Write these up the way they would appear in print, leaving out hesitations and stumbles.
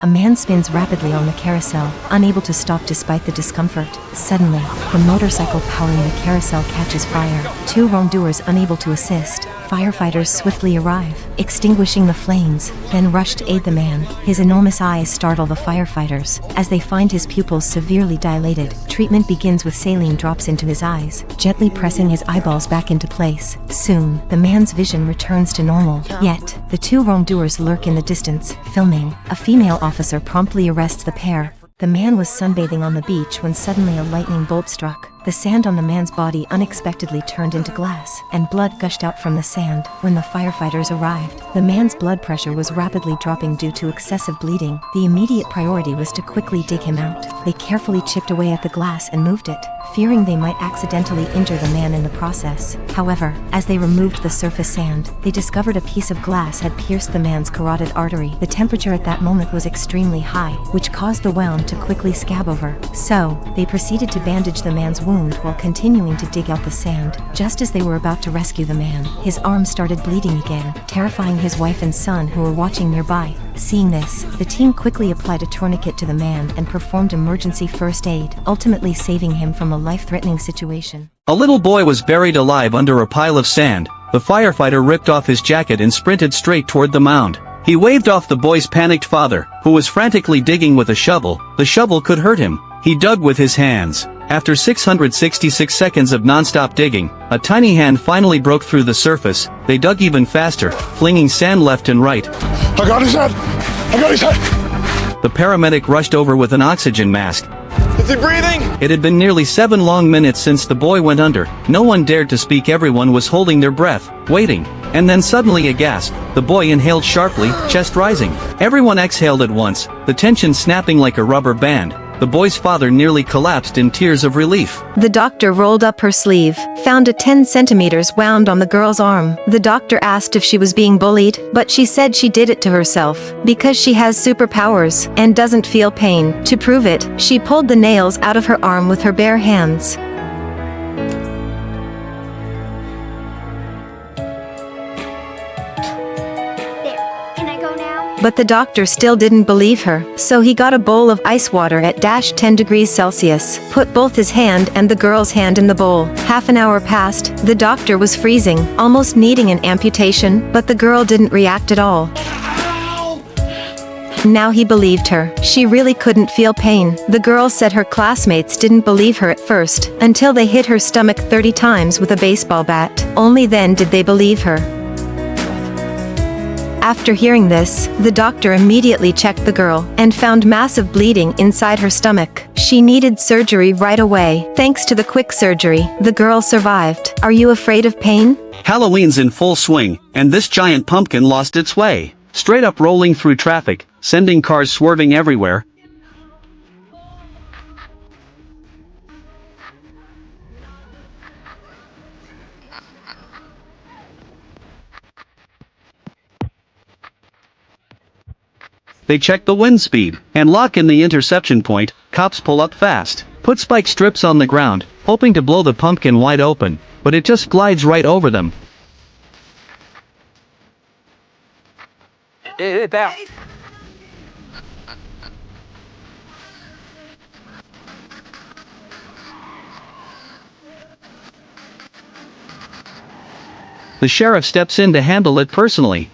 A man spins rapidly on the carousel, unable to stop despite the discomfort. Suddenly, the motorcycle powering the carousel catches fire. Two wrongdoers unable to assist. Firefighters swiftly arrive, extinguishing the flames, then rush to aid the man. His enormous eyes startle the firefighters. As they find his pupils severely dilated, treatment begins with saline drops into his eyes, gently pressing his eyeballs back into place. Soon, the man's vision returns to normal. Yet, the two wrongdoers lurk in the distance, filming. A female officer promptly arrests the pair. The man was sunbathing on the beach when suddenly a lightning bolt struck. The sand on the man's body unexpectedly turned into glass, and blood gushed out from the sand. When the firefighters arrived, the man's blood pressure was rapidly dropping due to excessive bleeding. The immediate priority was to quickly dig him out. They carefully chipped away at the glass and moved it, fearing they might accidentally injure the man in the process. However, as they removed the surface sand, they discovered a piece of glass had pierced the man's carotid artery. The temperature at that moment was extremely high, which caused the wound to quickly scab over. So, they proceeded to bandage the man's wound while continuing to dig out the sand. Just as they were about to rescue the man, his arm started bleeding again, terrifying his wife and son who were watching nearby. Seeing this, the team quickly applied a tourniquet to the man and performed emergency first aid, ultimately saving him from a life-threatening situation. A little boy was buried alive under a pile of sand. The firefighter ripped off his jacket and sprinted straight toward the mound. He waved off the boy's panicked father, who was frantically digging with a shovel. The shovel could hurt him. He dug with his hands. After 666 seconds of non-stop digging, a tiny hand finally broke through the surface. They dug even faster, flinging sand left and right. I got his head! I got his head! The paramedic rushed over with an oxygen mask. Is he breathing? It had been nearly 7 long minutes since the boy went under. No one dared to speak. Everyone was holding their breath, waiting. And then suddenly a gasp. The boy inhaled sharply, chest rising. Everyone exhaled at once, the tension snapping like a rubber band. The boy's father nearly collapsed in tears of relief. The doctor rolled up her sleeve, found a 10 centimeters wound on the girl's arm. The doctor asked if she was being bullied, but she said she did it to herself, because she has superpowers, and doesn't feel pain. To prove it, she pulled the nails out of her arm with her bare hands. But the doctor still didn't believe her, so he got a bowl of ice water at -10 degrees Celsius, put both his hand and the girl's hand in the bowl. Half an hour passed, the doctor was freezing, almost needing an amputation, but the girl didn't react at all. Now he believed her. She really couldn't feel pain. The girl said her classmates didn't believe her at first, until they hit her stomach 30 times with a baseball bat. Only then did they believe her. After hearing this, the doctor immediately checked the girl, and found massive bleeding inside her stomach. She needed surgery right away. Thanks to the quick surgery, the girl survived. Are you afraid of pain? Halloween's in full swing, and this giant pumpkin lost its way. Straight up rolling through traffic, sending cars swerving everywhere. They check the wind speed, and lock in the interception point. Cops pull up fast, put spike strips on the ground, hoping to blow the pumpkin wide open, but it just glides right over them. The sheriff steps in to handle it personally.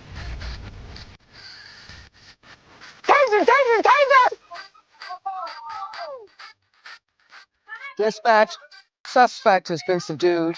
Dispatch, suspect has been subdued.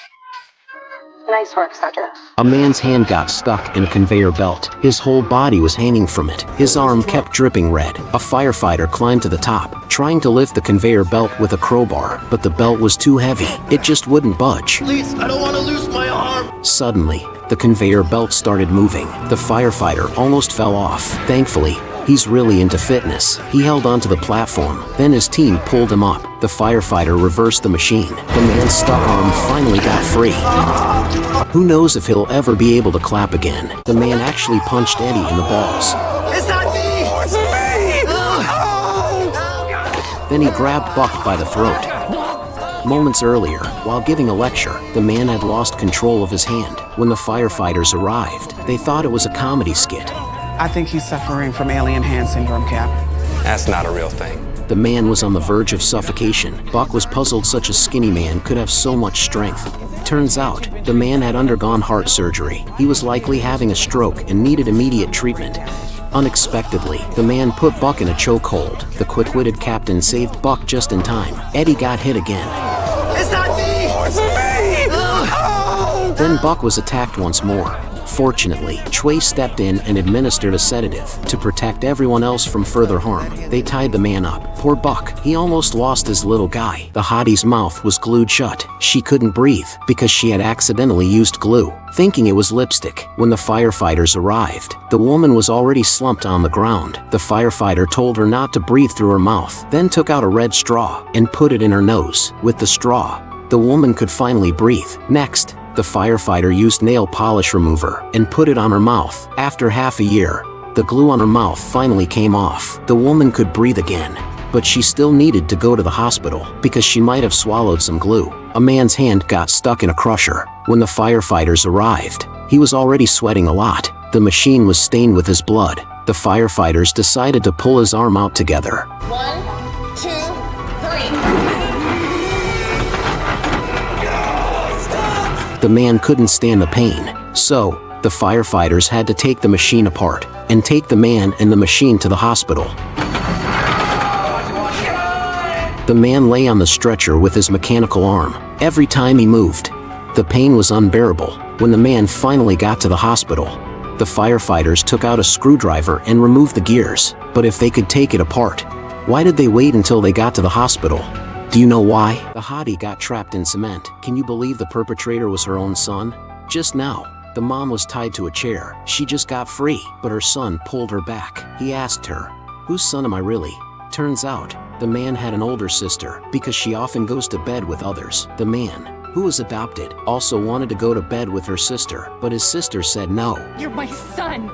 Nice work, Sergeant. A man's hand got stuck in a conveyor belt. His whole body was hanging from it. His arm kept dripping red. A firefighter climbed to the top, trying to lift the conveyor belt with a crowbar, but the belt was too heavy. It just wouldn't budge. Please, I don't want to lose my arm! Suddenly, the conveyor belt started moving. The firefighter almost fell off. Thankfully, he's really into fitness. He held onto the platform, then his team pulled him up. The firefighter reversed the machine. The man's stuck arm finally got free. Who knows if he'll ever be able to clap again. The man actually punched Eddie in the balls. It's not me! It's me! Then he grabbed Buck by the throat. Moments earlier, while giving a lecture, the man had lost control of his hand. When the firefighters arrived, they thought it was a comedy skit. I think he's suffering from alien hand syndrome, Cap. That's not a real thing. The man was on the verge of suffocation. Buck was puzzled such a skinny man could have so much strength. Turns out, the man had undergone heart surgery. He was likely having a stroke and needed immediate treatment. Unexpectedly, the man put Buck in a chokehold. The quick-witted captain saved Buck just in time. Eddie got hit again. It's not me! It's me! Then Buck was attacked once more. Fortunately, Choi stepped in and administered a sedative to protect everyone else from further harm. They tied the man up. Poor Buck, he almost lost his little guy. The hottie's mouth was glued shut. She couldn't breathe because she had accidentally used glue, thinking it was lipstick. When the firefighters arrived, the woman was already slumped on the ground. The firefighter told her not to breathe through her mouth, then took out a red straw and put it in her nose. With the straw, the woman could finally breathe. Next, the firefighter used nail polish remover and put it on her mouth. After half a year, the glue on her mouth finally came off. The woman could breathe again, but she still needed to go to the hospital because she might have swallowed some glue. A man's hand got stuck in a crusher. When the firefighters arrived, he was already sweating a lot. The machine was stained with his blood. The firefighters decided to pull his arm out together. 1, 2, 3. The man couldn't stand the pain, so the firefighters had to take the machine apart and take the man and the machine to the hospital. The man lay on the stretcher with his mechanical arm. Every time he moved, the pain was unbearable. When the man finally got to the hospital, the firefighters took out a screwdriver and removed the gears. But if they could take it apart, why did they wait until they got to the hospital? Do you know why? The hottie got trapped in cement. Can you believe the perpetrator was her own son? Just now, the mom was tied to a chair. She just got free, but her son pulled her back. He asked her, "Whose son am I really?" Turns out, the man had an older sister because she often goes to bed with others. The man, who was adopted, also wanted to go to bed with her sister, but his sister said no. You're my son!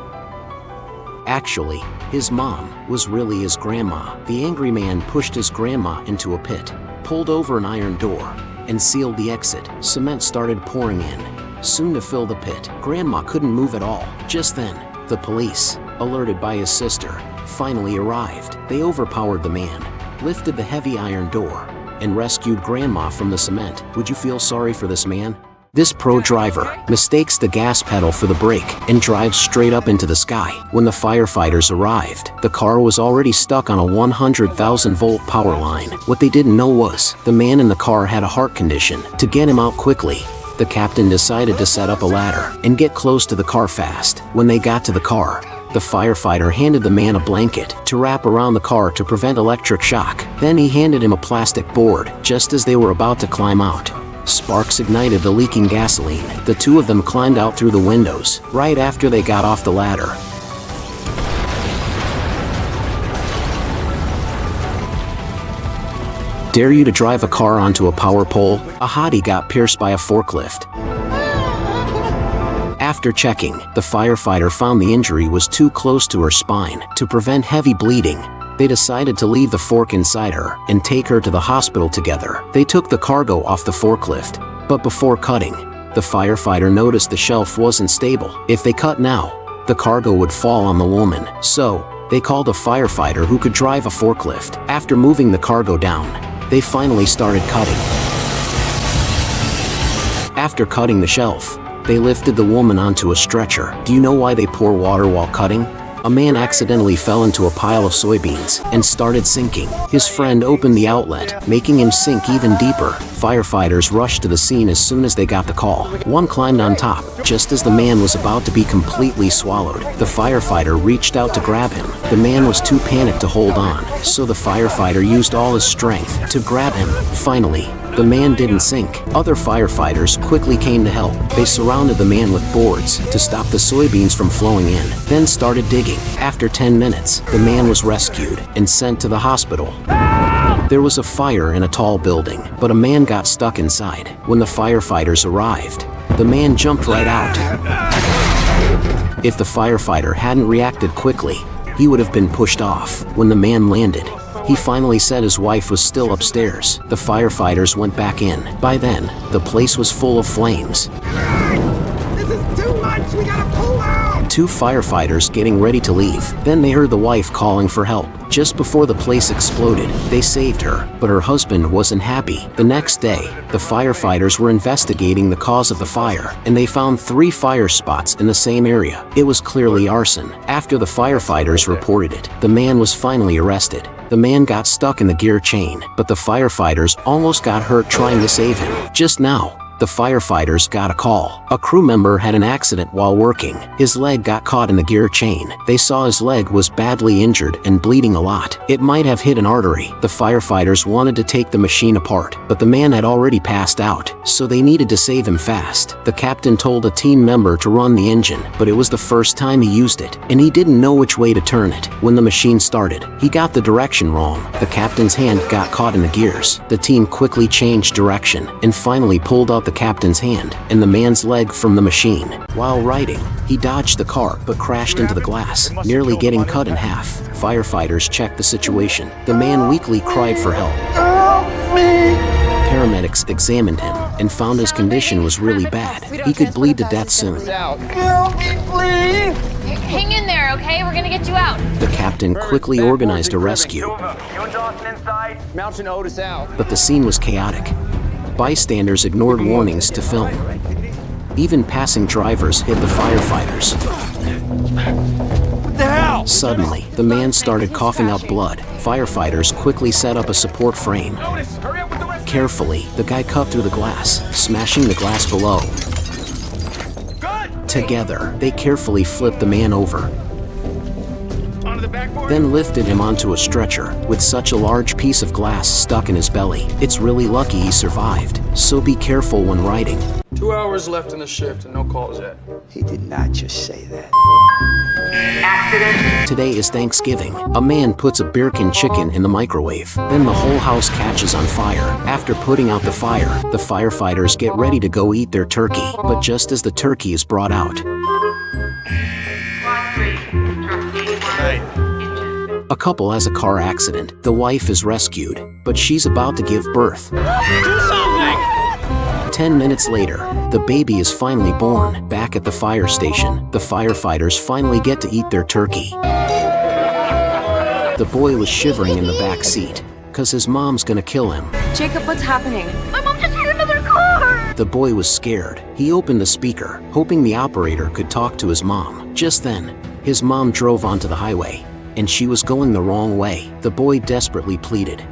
Actually, his mom was really his grandma. The angry man pushed his grandma into a pit, pulled over an iron door, and sealed the exit. Cement started pouring in, soon to fill the pit. Grandma couldn't move at all. Just then, the police, alerted by his sister, finally arrived. They overpowered the man, lifted the heavy iron door, and rescued Grandma from the cement. Would you feel sorry for this man? This pro driver mistakes the gas pedal for the brake and drives straight up into the sky. When the firefighters arrived, the car was already stuck on a 100,000-volt power line. What they didn't know was, the man in the car had a heart condition. To get him out quickly, the captain decided to set up a ladder and get close to the car fast. When they got to the car, the firefighter handed the man a blanket to wrap around the car to prevent electric shock. Then he handed him a plastic board just as they were about to climb out. Sparks ignited the leaking gasoline. The two of them climbed out through the windows right after they got off the ladder. Dare you to drive a car onto a power pole? A hottie got pierced by a forklift. After checking, the firefighter found the injury was too close to her spine. To prevent heavy bleeding, they decided to leave the fork inside her and take her to the hospital together. They took the cargo off the forklift, but before cutting, the firefighter noticed the shelf wasn't stable. If they cut now, the cargo would fall on the woman. So, they called a firefighter who could drive a forklift. After moving the cargo down, they finally started cutting. After cutting the shelf, they lifted the woman onto a stretcher. Do you know why they pour water while cutting? A man accidentally fell into a pile of soybeans and started sinking. His friend opened the outlet, making him sink even deeper. Firefighters rushed to the scene as soon as they got the call. One climbed on top, just as the man was about to be completely swallowed. The firefighter reached out to grab him. The man was too panicked to hold on, so the firefighter used all his strength to grab him. Finally, the man didn't sink. Other firefighters quickly came to help. They surrounded the man with boards to stop the soybeans from flowing in, then started digging. After 10 minutes, the man was rescued and sent to the hospital. There was a fire in a tall building, but a man got stuck inside. When the firefighters arrived, the man jumped right out. If the firefighter hadn't reacted quickly, he would have been pushed off. When the man landed, he finally said his wife was still upstairs. The firefighters went back in. By then, the place was full of flames. This is too much! We gotta pull out! two firefighters getting ready to leave. Then they heard the wife calling for help. Just before the place exploded, they saved her, but her husband wasn't happy. The next day, the firefighters were investigating the cause of the fire, and they found 3 fire spots in the same area. It was clearly arson. After the firefighters reported it, the man was finally arrested. The man got stuck in the gear chain, but the firefighters almost got hurt trying to save him. Just now, the firefighters got a call. A crew member had an accident while working. His leg got caught in the gear chain. They saw his leg was badly injured and bleeding a lot. It might have hit an artery. The firefighters wanted to take the machine apart, but the man had already passed out, so they needed to save him fast. The captain told a team member to run the engine, but it was the first time he used it, and he didn't know which way to turn it. When the machine started, he got the direction wrong. The captain's hand got caught in the gears. The team quickly changed direction and finally pulled out the captain's hand and the man's leg from the machine. While riding, he dodged the car but crashed into the glass, nearly getting cut in half. Firefighters checked the situation. The man weakly cried for help. Paramedics examined him and found his condition was really bad. He could bleed to death soon. Hang in there, okay? We're gonna get you out. The captain quickly organized a rescue, Mountain Otis out. but the scene was chaotic. Bystanders ignored warnings to film. Even passing drivers hit the firefighters. What the hell? Suddenly, the man started coughing out blood. Firefighters quickly set up a support frame. Carefully, the guy cut through the glass, smashing the glass below. Together, they carefully flipped the man over, then lifted him onto a stretcher with such a large piece of glass stuck in his belly. It's really lucky he survived, so be careful when riding. 2 hours left in the shift and no calls yet. He did not just say that. Today is Thanksgiving. A man puts a Birkin chicken in the microwave. Then the whole house catches on fire. After putting out the fire, the firefighters get ready to go eat their turkey. But just as the turkey is brought out, a couple has a car accident. The wife is rescued, but she's about to give birth. Do something! 10 minutes later, the baby is finally born. Back at the fire station, the firefighters finally get to eat their turkey. The boy was shivering in the back seat, cause his mom's gonna kill him. Jacob, what's happening? My mom just hit another car! The boy was scared. He opened the speaker, hoping the operator could talk to his mom. Just then, his mom drove onto the highway, and she was going the wrong way. The boy desperately pleaded.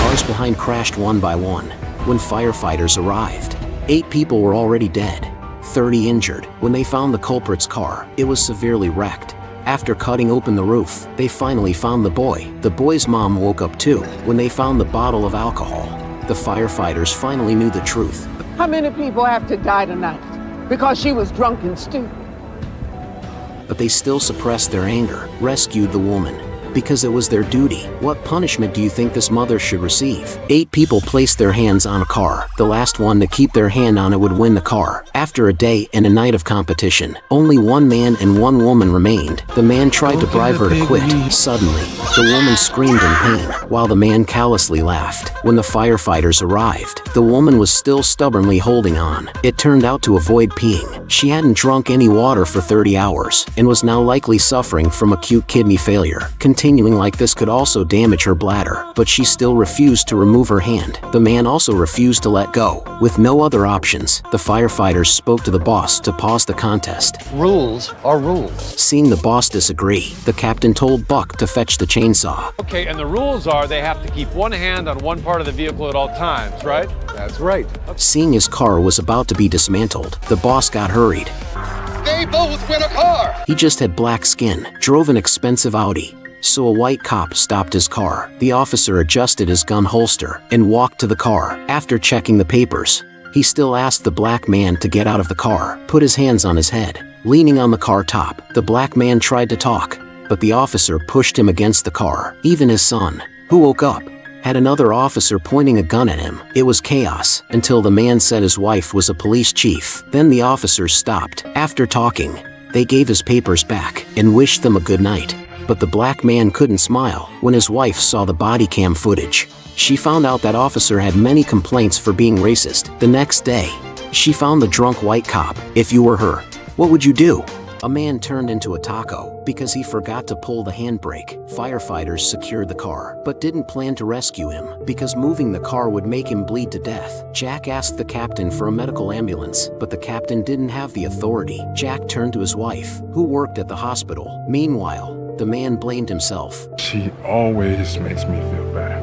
Cars behind crashed one by one. When firefighters arrived, 8 people were already dead, 30 injured. When they found the culprit's car, it was severely wrecked. After cutting open the roof, they finally found the boy. The boy's mom woke up too when they found the bottle of alcohol. The firefighters finally knew the truth. How many people have to die tonight because she was drunk and stupid? But they still suppressed their anger, rescued the woman, because it was their duty. What punishment do you think this mother should receive? 8 people placed their hands on a car. The last one to keep their hand on it would win the car. After a day and a night of competition, only 1 man and 1 woman remained. The man tried to bribe her to quit. Suddenly, the woman screamed in pain, while the man callously laughed. When the firefighters arrived, the woman was still stubbornly holding on. It turned out to avoid peeing. She hadn't drunk any water for 30 hours, and was now likely suffering from acute kidney failure. Continuing like this could also damage her bladder, but she still refused to remove her hand. The man also refused to let go. With no other options, the firefighters spoke to the boss to pause the contest. Rules are rules. Seeing the boss disagree, the captain told Buck to fetch the chainsaw. Okay, and the rules are they have to keep one hand on one part of the vehicle at all times, right? That's right. Seeing his car was about to be dismantled, the boss got hurried. They both win a car! He just had black skin, drove an expensive Audi, so a white cop stopped his car. The officer adjusted his gun holster and walked to the car. After checking the papers, he still asked the black man to get out of the car, put his hands on his head. Leaning on the car top, the black man tried to talk, but the officer pushed him against the car. Even his son, who woke up, had another officer pointing a gun at him. It was chaos until the man said his wife was a police chief. Then the officers stopped. After talking, they gave his papers back and wished them a good night. But the black man couldn't smile when his wife saw the body cam footage. She found out that officer had many complaints for being racist. The next day, She found the drunk white cop. If you were her, what would you do? A man turned into a taco because he forgot to pull the handbrake. Firefighters secured the car, but didn't plan to rescue him because moving the car would make him bleed to death. Jack asked the captain for a medical ambulance, but the captain didn't have the authority. Jack turned to his wife, who worked at the hospital. Meanwhile, the man blamed himself. She always makes me feel bad.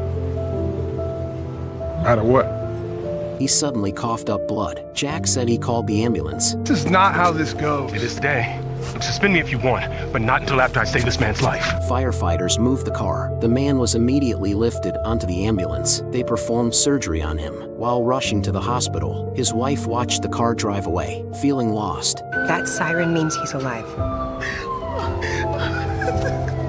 No matter what. He suddenly coughed up blood. Jack said he called the ambulance. This is not how this goes. To this day, suspend me if you want, but not until after I save this man's life. Firefighters moved the car. The man was immediately lifted onto the ambulance. They performed surgery on him. While rushing to the hospital, his wife watched the car drive away, feeling lost. That siren means he's alive.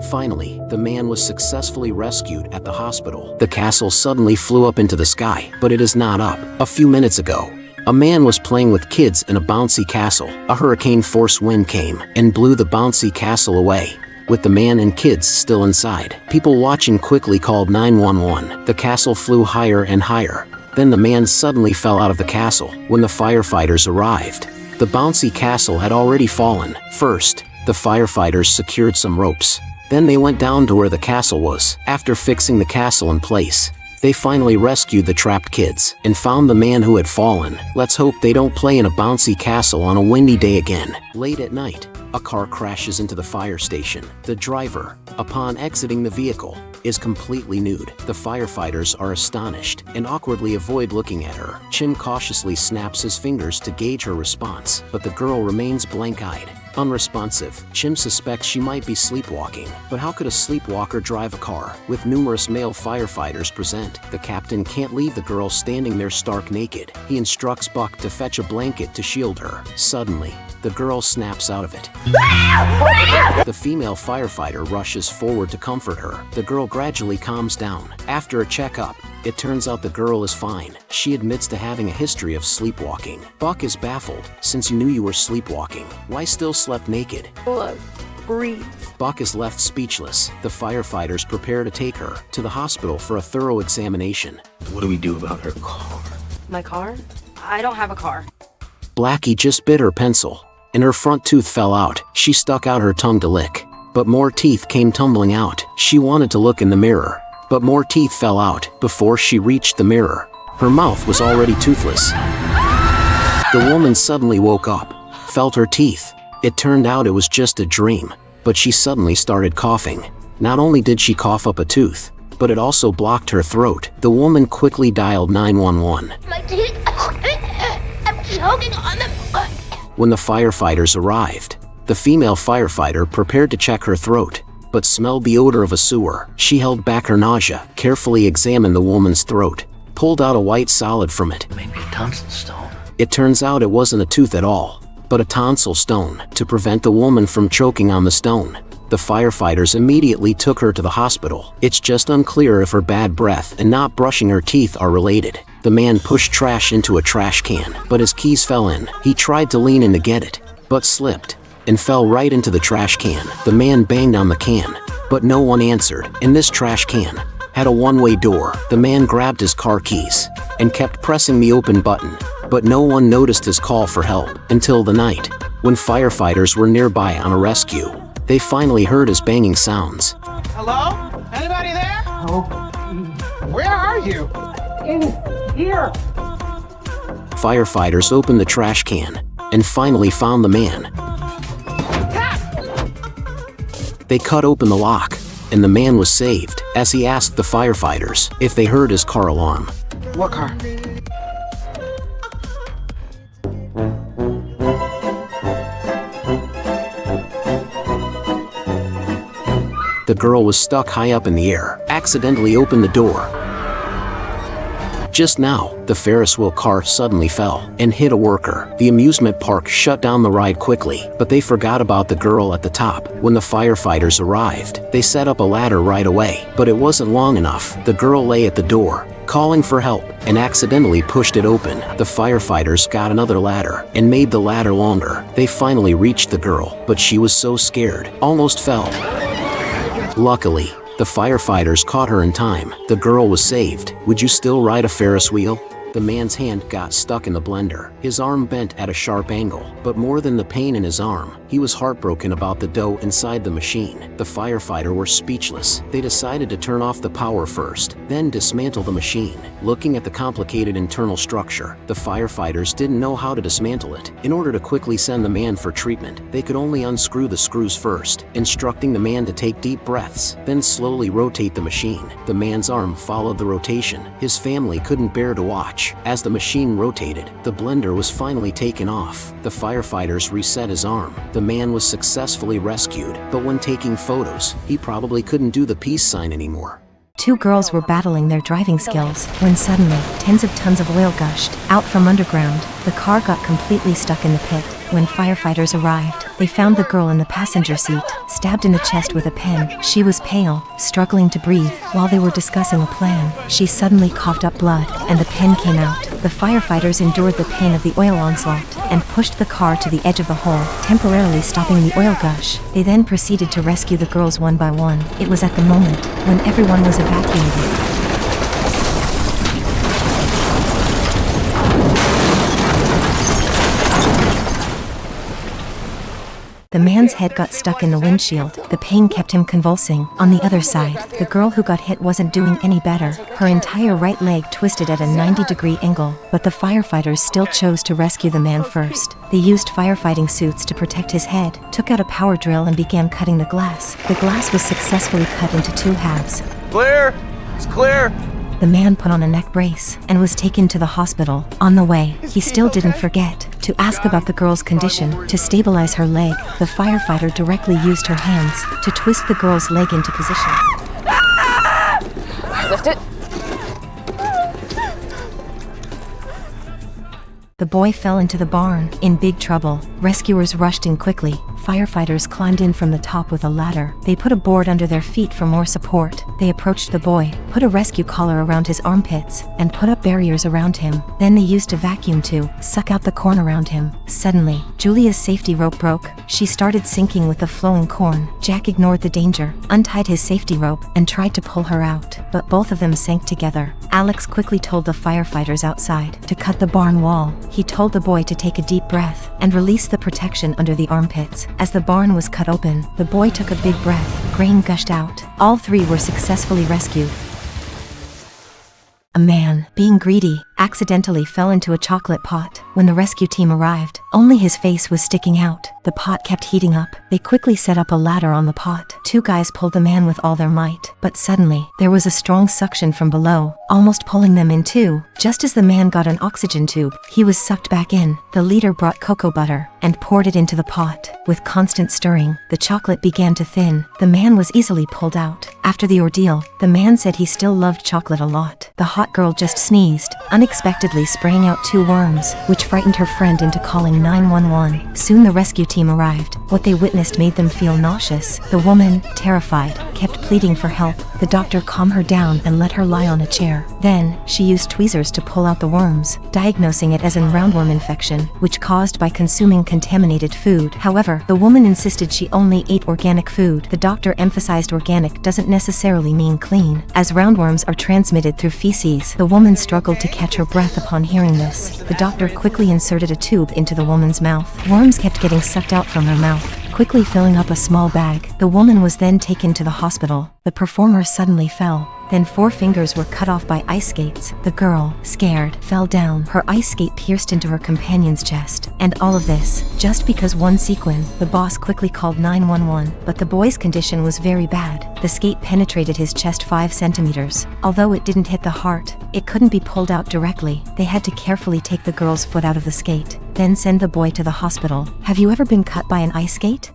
Finally, the man was successfully rescued at the hospital. The castle suddenly flew up into the sky, but it is not up. A few minutes ago, a man was playing with kids in a bouncy castle. A hurricane-force wind came and blew the bouncy castle away, with the man and kids still inside. People watching quickly called 911. The castle flew higher and higher. Then the man suddenly fell out of the castle. When the firefighters arrived, the bouncy castle had already fallen. First, the firefighters secured some ropes. Then they went down to where the castle was. After fixing the castle in place, they finally rescued the trapped kids and found the man who had fallen. Let's hope they don't play in a bouncy castle on a windy day again. Late at night, a car crashes into the fire station. The driver, upon exiting the vehicle, is completely nude. The firefighters are astonished and awkwardly avoid looking at her. Chim cautiously snaps his fingers to gauge her response, but the girl remains blank-eyed. Unresponsive, Chim suspects she might be sleepwalking. But how could a sleepwalker drive a car? With numerous male firefighters present, the captain can't leave the girl standing there stark naked. He instructs Buck to fetch a blanket to shield her. Suddenly, the girl snaps out of it. The female firefighter rushes forward to comfort her. The girl gradually calms down. After a checkup, it turns out the girl is fine. She admits to having a history of sleepwalking. Buck is baffled. Since you knew you were sleepwalking, why still slept naked? Blood breathes. Buck is left speechless. The firefighters prepare to take her to the hospital for a thorough examination. What do we do about her car? My car? I don't have a car. Blackie just bit her pencil, and her front tooth fell out. She stuck out her tongue to lick, but more teeth came tumbling out. She wanted to look in the mirror, but more teeth fell out. Before she reached the mirror, her mouth was already toothless. The woman suddenly woke up, felt her teeth. It turned out it was just a dream, but she suddenly started coughing. Not only did she cough up a tooth, but it also blocked her throat. The woman quickly dialed 911. My teeth. I'm choking on them. When the firefighters arrived, the female firefighter prepared to check her throat, but smelled the odor of a sewer. She held back her nausea, carefully examined the woman's throat, pulled out a white solid from it. Maybe a tonsil stone. It turns out it wasn't a tooth at all, but a tonsil stone. To prevent the woman from choking on the stone, the firefighters immediately took her to the hospital. It's just unclear if her bad breath and not brushing her teeth are related. The man pushed trash into a trash can, but his keys fell in. He tried to lean in to get it, but slipped and fell right into the trash can. The man banged on the can, but no one answered, and this trash can had a one-way door. The man grabbed his car keys and kept pressing the open button, but no one noticed his call for help until the night, when firefighters were nearby on a rescue. They finally heard his banging sounds. Hello? Anybody there? Oh. Where are you? In here. Firefighters opened the trash can and finally found the man. They cut open the lock, and the man was saved as he asked the firefighters if they heard his car alarm. What car? The girl was stuck high up in the air, accidentally opened the door. Just now, the Ferris wheel car suddenly fell and hit a worker. The amusement park shut down the ride quickly, but they forgot about the girl at the top. When the firefighters arrived, they set up a ladder right away, but it wasn't long enough. The girl lay at the door, calling for help, and accidentally pushed it open. The firefighters got another ladder and made the ladder longer. They finally reached the girl, but she was so scared, almost fell. Luckily, the firefighters caught her in time. The girl was saved. Would you still ride a Ferris wheel? The man's hand got stuck in the blender. His arm bent at a sharp angle. But more than the pain in his arm, he was heartbroken about the dough inside the machine. The firefighter were speechless. They decided to turn off the power first, then dismantle the machine. Looking at the complicated internal structure, the firefighters didn't know how to dismantle it. In order to quickly send the man for treatment, they could only unscrew the screws first, instructing the man to take deep breaths, then slowly rotate the machine. The man's arm followed the rotation. His family couldn't bear to watch. As the machine rotated, the blender was finally taken off. The firefighters reset his arm. The man was successfully rescued, but when taking photos, he probably couldn't do the peace sign anymore. Two girls were battling their driving skills when suddenly, tens of tons of oil gushed out from underground. The car got completely stuck in the pit. When firefighters arrived, they found the girl in the passenger seat, stabbed in the chest with a pen. She was pale, struggling to breathe. While they were discussing a plan, she suddenly coughed up blood, and the pen came out. The firefighters endured the pain of the oil onslaught and pushed the car to the edge of the hole, temporarily stopping the oil gush. They then proceeded to rescue the girls one by one. It was at the moment when everyone was evacuated. The man's head got stuck in the windshield. The pain kept him convulsing. On the other side, the girl who got hit wasn't doing any better. Her entire right leg twisted at a 90-degree angle, but the firefighters still chose to rescue the man first. They used firefighting suits to protect his head, took out a power drill and began cutting the glass. The glass was successfully cut into two halves. Clear! It's clear! The man put on a neck brace and was taken to the hospital. On the way, he still didn't forget to ask about the girl's condition. To stabilize her leg, the firefighter directly used her hands to twist the girl's leg into position. Lift it. The boy fell into the barn, in big trouble. Rescuers rushed in quickly. Firefighters climbed in from the top with a ladder. They put a board under their feet for more support. They approached the boy, put a rescue collar around his armpits, and put up barriers around him. Then they used a vacuum to suck out the corn around him. Suddenly, Julia's safety rope broke. She started sinking with the flowing corn. Jack ignored the danger, untied his safety rope, and tried to pull her out, but both of them sank together. Alex quickly told the firefighters outside to cut the barn wall. He told the boy to take a deep breath and release the protection under the armpits. As the barn was cut open, the boy took a big breath. Grain gushed out. All three were successfully rescued. A man, being greedy, accidentally fell into a chocolate pot. When the rescue team arrived, only his face was sticking out. The pot kept heating up. They quickly set up a ladder on the pot. Two guys pulled the man with all their might, but suddenly, there was a strong suction from below, almost pulling them in two. Just as the man got an oxygen tube, he was sucked back in. The leader brought cocoa butter and poured it into the pot. With constant stirring, the chocolate began to thin. The man was easily pulled out. After the ordeal, the man said he still loved chocolate a lot. The hot girl just sneezed, unexpectedly spraying out two worms, which frightened her friend into calling 911. Soon the rescue team arrived. What they witnessed made them feel nauseous. The woman, terrified, kept pleading for help. The doctor calmed her down and let her lie on a chair. Then, she used tweezers to pull out the worms, diagnosing it as a roundworm infection, which caused by consuming contaminated food. However, the woman insisted she only ate organic food. The doctor emphasized organic doesn't necessarily mean clean, as roundworms are transmitted through feces. The woman struggled to catch her breath upon hearing this. The doctor quickly inserted a tube into the woman's mouth. Worms kept getting sucked out from her mouth, quickly filling up a small bag. The woman was then taken to the hospital. The performer suddenly fell. Then 4 fingers were cut off by ice skates. The girl, scared, fell down. Her ice skate pierced into her companion's chest. And all of this, just because one sequin. The boss quickly called 911, but the boy's condition was very bad. The skate penetrated his chest 5 centimeters. Although it didn't hit the heart, it couldn't be pulled out directly. They had to carefully take the girl's foot out of the skate, then send the boy to the hospital. Have you ever been cut by an ice skate?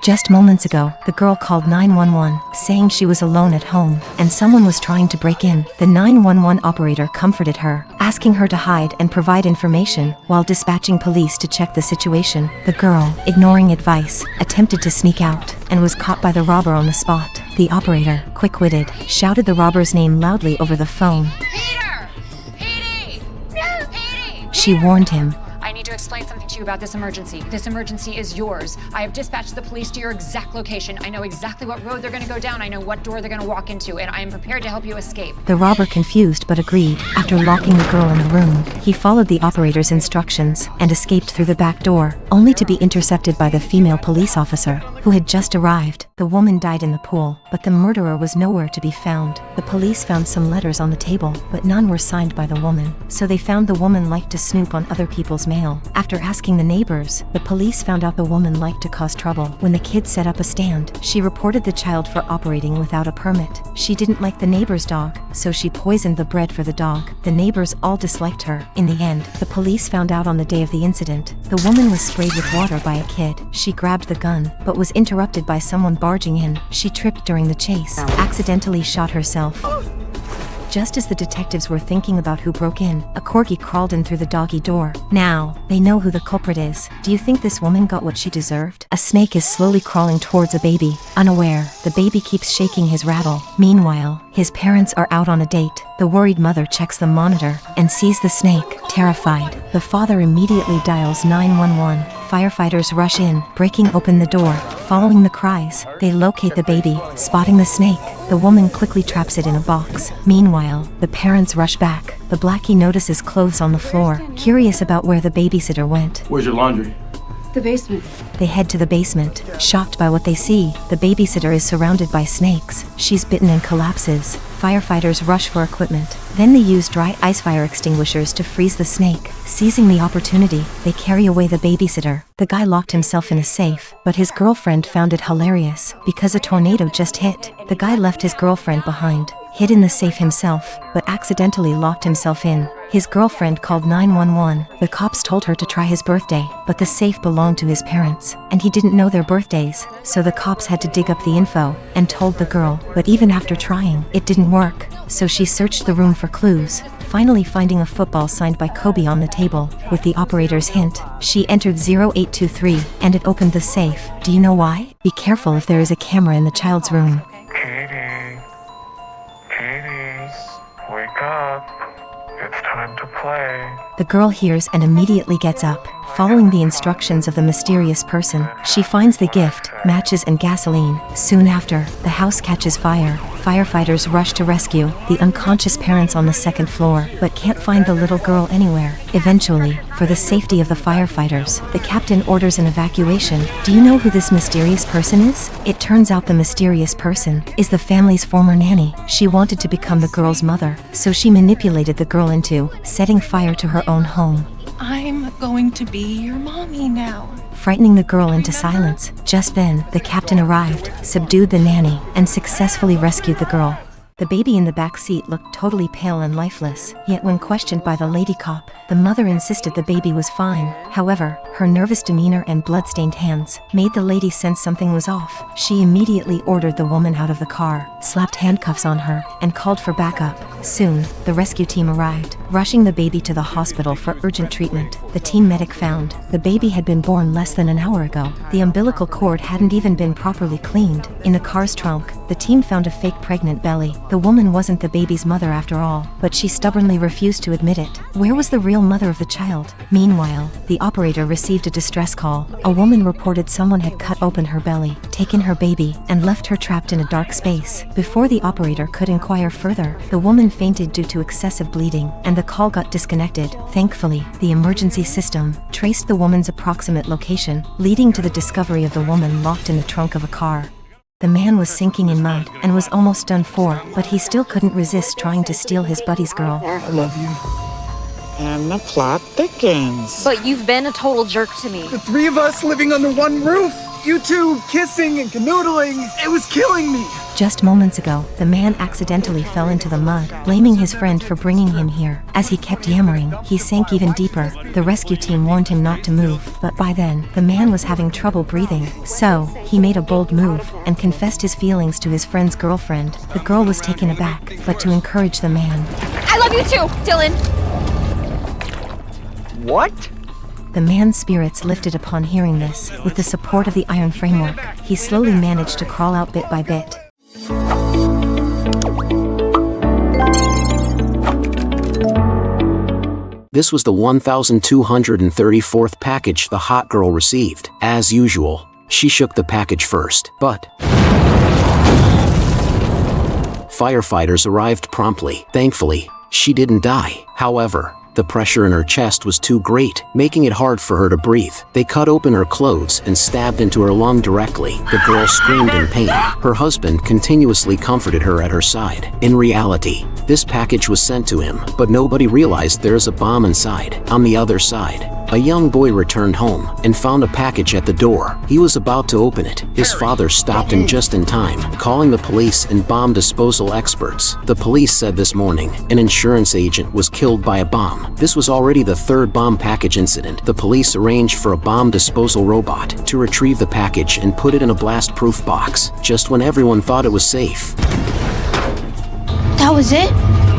Just moments ago, the girl called 911, saying she was alone at home, and someone was trying to break in. The 911 operator comforted her, asking her to hide and provide information, while dispatching police to check the situation. The girl, ignoring advice, attempted to sneak out, and was caught by the robber on the spot. The operator, quick-witted, shouted the robber's name loudly over the phone. Peter! Petey! Petey! She warned him. I need to explain something to you about this emergency. This emergency is yours. I have dispatched the police to your exact location. I know exactly what road they're going to go down. I know what door they're going to walk into, and I am prepared to help you escape. The robber, confused but agreed. After locking the girl in the room, he followed the operator's instructions and escaped through the back door, only to be intercepted by the female police officer, who had just arrived. The woman died in the pool, but the murderer was nowhere to be found. The police found some letters on the table, but none were signed by the woman, so they found the woman liked to snoop on other people's mail. After asking the neighbors, the police found out the woman liked to cause trouble. When the kids set up a stand, she reported the child for operating without a permit. She didn't like the neighbor's dog, so she poisoned the bread for the dog. The neighbors all disliked her. In the end, the police found out on the day of the incident. The woman was sprayed with water by a kid. She grabbed the gun, but was interrupted by someone barging in. She tripped during the chase, accidentally shot herself. Just as the detectives were thinking about who broke in, a corgi crawled in through the doggy door. Now, they know who the culprit is. Do you think this woman got what she deserved? A snake is slowly crawling towards a baby. Unaware, the baby keeps shaking his rattle. Meanwhile, his parents are out on a date. The worried mother checks the monitor and sees the snake. Terrified, the father immediately dials 911. Firefighters rush in, breaking open the door. Following the cries, they locate the baby. Spotting the snake, the woman quickly traps it in a box. Meanwhile, the parents rush back. The blackie notices clothes on the floor, curious about where the babysitter went. Where's your laundry? The basement. They head to the basement. Shocked by what they see, the babysitter is surrounded by snakes. She's bitten and collapses. Firefighters rush for equipment. Then they use dry ice fire extinguishers to freeze the snake. Seizing the opportunity, they carry away the babysitter. The guy locked himself in a safe, but his girlfriend found it hilarious. Because a tornado just hit, the guy left his girlfriend behind, hid in the safe himself, but accidentally locked himself in. His girlfriend called 911. The cops told her to try his birthday, but the safe belonged to his parents, and he didn't know their birthdays, so the cops had to dig up the info and told the girl. But even after trying, it didn't work, so she searched the room for clues, finally finding a football signed by Kobe on the table. With the operator's hint, she entered 0823, and it opened the safe. Do you know why? Be careful if there is a camera in the child's room. Katie, wake up. It's time to play. The girl hears and immediately gets up. Following the instructions of the mysterious person, she finds the gift, matches and gasoline. Soon after, the house catches fire. Firefighters rush to rescue the unconscious parents on the second floor, but can't find the little girl anywhere. Eventually, for the safety of the firefighters, the captain orders an evacuation. Do you know who this mysterious person is? It turns out the mysterious person is the family's former nanny. She wanted to become the girl's mother, so she manipulated the girl into setting fire to her own home. I'm going to be your mommy now. Frightening the girl into silence. Just then, the captain arrived, subdued the nanny, and successfully rescued the girl. The baby in the back seat looked totally pale and lifeless, yet when questioned by the lady cop, the mother insisted the baby was fine. However, her nervous demeanor and blood-stained hands made the lady sense something was off. She immediately ordered the woman out of the car, slapped handcuffs on her, and called for backup. Soon, the rescue team arrived, rushing the baby to the hospital for urgent treatment. The team medic found the baby had been born less than an hour ago. The umbilical cord hadn't even been properly cleaned. In the car's trunk, the team found a fake pregnant belly. The woman wasn't the baby's mother after all, but she stubbornly refused to admit it. Where was the real mother of the child? Meanwhile, the operator received a distress call. A woman reported someone had cut open her belly, taken her baby, and left her trapped in a dark space. Before the operator could inquire further, the woman fainted due to excessive bleeding, and the call got disconnected. Thankfully, the emergency system traced the woman's approximate location, leading to the discovery of the woman locked in the trunk of a car. The man was sinking in mud and was almost done for, but he still couldn't resist trying to steal his buddy's girl. I love you. And the plot thickens. But you've been a total jerk to me. The three of us living under one roof, you two kissing and canoodling, it was killing me. Just moments ago, the man accidentally fell into the mud, blaming his friend for bringing him here. As he kept yammering, he sank even deeper. The rescue team warned him not to move, but by then, the man was having trouble breathing. So, he made a bold move and confessed his feelings to his friend's girlfriend. The girl was taken aback, but to encourage the man, I love you too, Dylan. What? the man's spirits lifted upon hearing this. With the support of the iron framework, he slowly managed to crawl out bit by bit. This was the 1,234th package the hot girl received. As usual, she shook the package first, but firefighters arrived promptly. Thankfully, she didn't die. However, the pressure in her chest was too great, making it hard for her to breathe. They cut open her clothes and stabbed into her lung directly. The girl screamed in pain. Her husband continuously comforted her at her side. In reality, this package was sent to him, but nobody realized there is a bomb inside. On the other side, a young boy returned home and found a package at the door. He was about to open it. His father stopped him just in time, calling the police and bomb disposal experts. The police said this morning an insurance agent was killed by a bomb. This was already the third bomb package incident. The police arranged for a bomb disposal robot to retrieve the package and put it in a blast-proof box, just when everyone thought it was safe. That was it?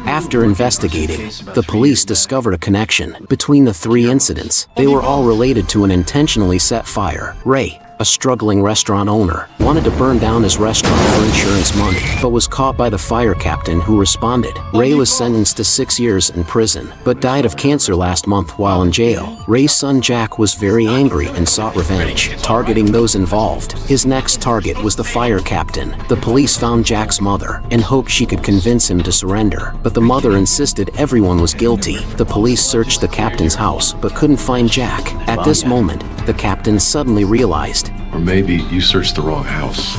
After investigating, the police discovered a connection between the three incidents. They were all related to an intentionally set fire. Ray, a struggling restaurant owner, wanted to burn down his restaurant for insurance money, but was caught by the fire captain who responded. Ray was sentenced to 6 years in prison, but died of cancer last month while in jail. Ray's son Jack was very angry and sought revenge, targeting those involved. His next target was the fire captain. The police found Jack's mother and hoped she could convince him to surrender, but the mother insisted everyone was guilty. The police searched the captain's house, but couldn't find Jack. At this moment, the captain suddenly realized, Or maybe you searched the wrong house.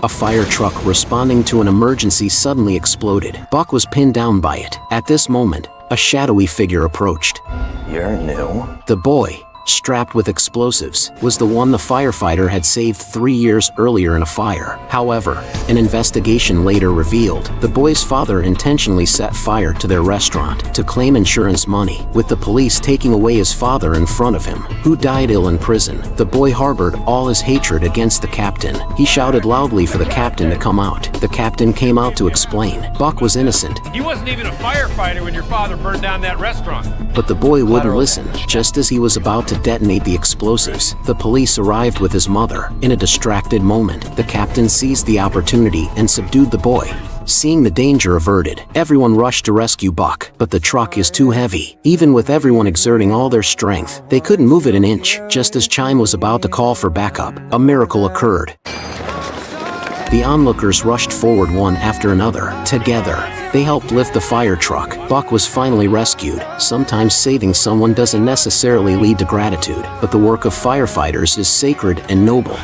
a fire truck responding to an emergency suddenly exploded. Buck was pinned down by it. At this moment, a shadowy figure approached. You're new. The boy, strapped with explosives, was the one the firefighter had saved 3 years earlier in a fire. However, an investigation later revealed the boy's father intentionally set fire to their restaurant to claim insurance money, with the police taking away his father in front of him, who died ill in prison. The boy harbored all his hatred against the captain. He shouted loudly for the captain to come out. The captain came out to explain. Buck was innocent. He wasn't even a firefighter when your father burned down that restaurant. But the boy wouldn't listen. Just as he was about to detonate the explosives, the police arrived with his mother. In a distracted moment, the captain seized the opportunity and subdued the boy. Seeing the danger averted, everyone rushed to rescue Buck, but the truck is too heavy. Even with everyone exerting all their strength, they couldn't move it an inch. Just as Chime was about to call for backup, a miracle occurred. The onlookers rushed forward one after another. Together, they helped lift the fire truck. Buck was finally rescued. Sometimes saving someone doesn't necessarily lead to gratitude, but the work of firefighters is sacred and noble.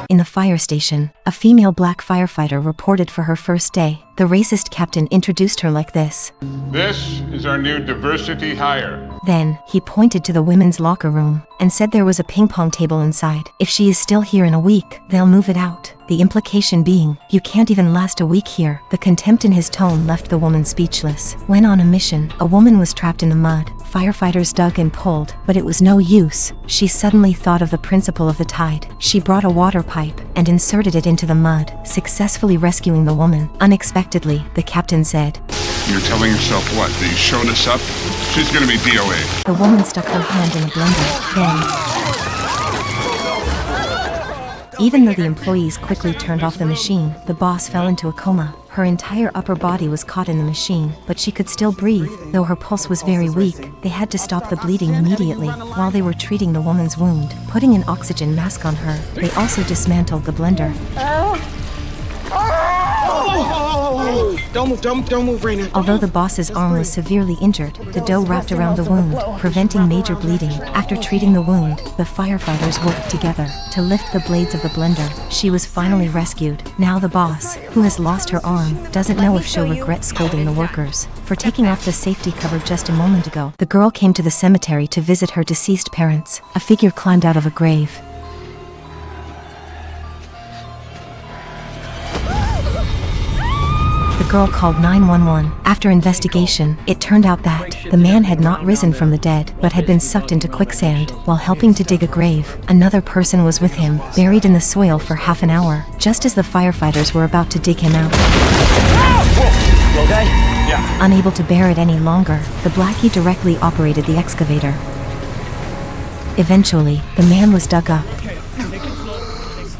In the fire station, a female black firefighter reported for her first day. The racist captain introduced her like this. This is our new diversity hire. Then, he pointed to the women's locker room and said there was a ping pong table inside. If she is still here in a week, they'll move it out. The implication being, you can't even last a week here. The contempt in his tone left the woman speechless. When on a mission, a woman was trapped in the mud. Firefighters dug and pulled, but it was no use. She suddenly thought of the principle of the tide. She brought a water pipe and inserted it into the mud, successfully rescuing the woman. Unexpectedly, the captain said, You're telling yourself what? That you showed us up? She's gonna be DOA. The woman stuck her hand in a blender. Then, even though the employees quickly turned off the machine, the boss fell into a coma. Her entire upper body was caught in the machine, but she could still breathe, though her pulse was very weak. They had to stop the bleeding immediately while they were treating the woman's wound, putting an oxygen mask on her. They also dismantled the blender. Don't move, Raina. Although the boss's arm was severely injured, the dough wrapped around the wound, preventing major bleeding. After treating the wound, the firefighters worked together to lift the blades of the blender. She was finally rescued. Now the boss, who has lost her arm, doesn't know if she'll regret scolding the workers for taking off the safety cover just a moment ago. The girl came to the cemetery to visit her deceased parents. A figure climbed out of a grave. The girl called 911. After investigation, it turned out that the man had not risen from the dead, but had been sucked into quicksand while helping to dig a grave. Another person was with him, buried in the soil for half an hour, just as the firefighters were about to dig him out. You okay? Yeah. Unable to bear it any longer, the Blackie directly operated the excavator. Eventually, the man was dug up.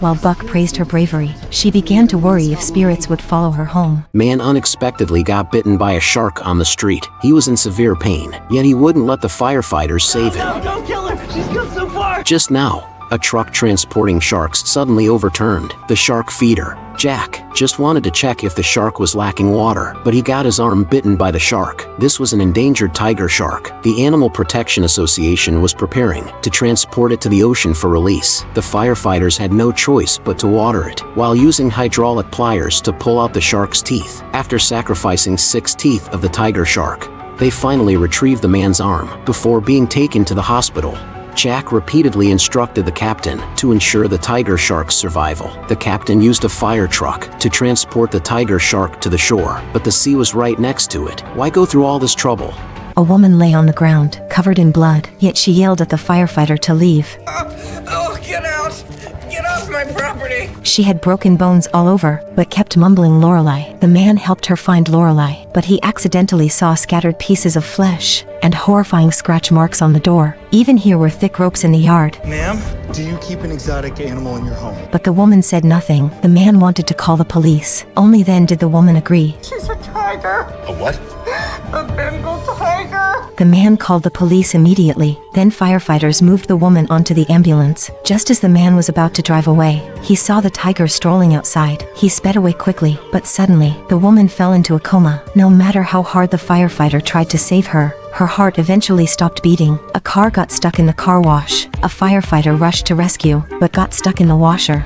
While Buck praised her bravery, she began to worry if spirits would follow her home. Man unexpectedly got bitten by a shark on the street. He was in severe pain, yet he wouldn't let the firefighters save him. No, don't kill her! She's gone so far! Just now, a truck transporting sharks suddenly overturned. The shark feeder, Jack, just wanted to check if the shark was lacking water, but he got his arm bitten by the shark. This was an endangered tiger shark. The Animal Protection Association was preparing to transport it to the ocean for release. The firefighters had no choice but to water it, while using hydraulic pliers to pull out the shark's teeth. After sacrificing 6 teeth of the tiger shark, they finally retrieved the man's arm before being taken to the hospital. Jack repeatedly instructed the captain to ensure the tiger shark's survival. The captain used a fire truck to transport the tiger shark to the shore, but the sea was right next to it. Why go through all this trouble? A woman lay on the ground, covered in blood, yet she yelled at the firefighter to leave. Oh, get out! Get off my property! She had broken bones all over, but kept mumbling Lorelei. The man helped her find Lorelei, but he accidentally saw scattered pieces of flesh and horrifying scratch marks on the door. Even here were thick ropes in the yard. Ma'am, do you keep an exotic animal in your home? But the woman said nothing. The man wanted to call the police. Only then did the woman agree. She's a tiger! A what? A Bengal tiger! The man called the police immediately. Then firefighters moved the woman onto the ambulance. Just as the man was about to drive away, he saw the tiger strolling outside. He sped away quickly, but suddenly, the woman fell into a coma. No matter how hard the firefighter tried to save her, her heart eventually stopped beating. A car got stuck in the car wash. A firefighter rushed to rescue, but got stuck in the washer.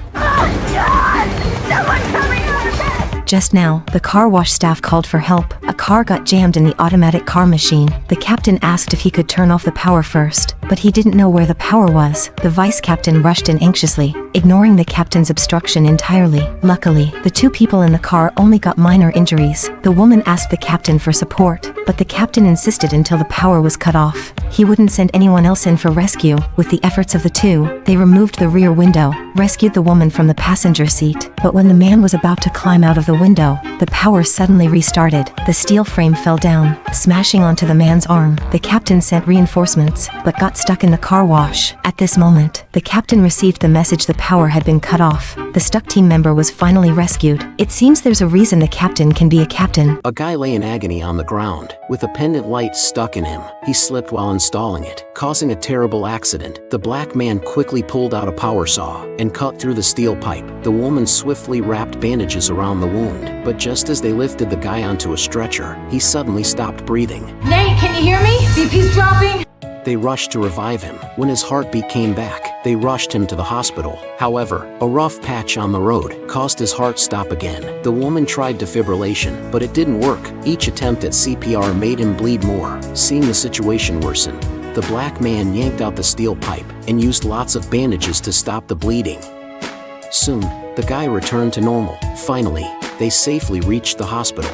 Just now, the car wash staff called for help. A car got jammed in the automatic car machine. The captain asked if he could turn off the power first, but he didn't know where the power was. The vice captain rushed in anxiously, ignoring the captain's obstruction entirely. Luckily, the 2 people in the car only got minor injuries. The woman asked the captain for support, but the captain insisted until the power was cut off. He wouldn't send anyone else in for rescue. With the efforts of the 2, they removed the rear window, rescued the woman from the passenger seat. But when the man was about to climb out of the window, the power suddenly restarted. The steel frame fell down, smashing onto the man's arm. The captain sent reinforcements, but got stuck in the car wash. At this moment, the captain received the message the power had been cut off. The stuck team member was finally rescued. It seems there's a reason the captain can be a captain. A guy lay in agony on the ground, with a pendant light stuck in him. He slipped while installing it, causing a terrible accident. The black man quickly pulled out a power saw and cut through the steel pipe. The woman swiftly wrapped bandages around the wound, but just as they lifted the guy onto a stretcher, he suddenly stopped breathing. Nate, can you hear me? BP's dropping. They rushed to revive him. When his heartbeat came back, they rushed him to the hospital. However, a rough patch on the road caused his heart stop again. The woman tried defibrillation, but it didn't work. Each attempt at CPR made him bleed more. Seeing the situation worsen, the black man yanked out the steel pipe and used lots of bandages to stop the bleeding. Soon, the guy returned to normal. Finally, they safely reached the hospital.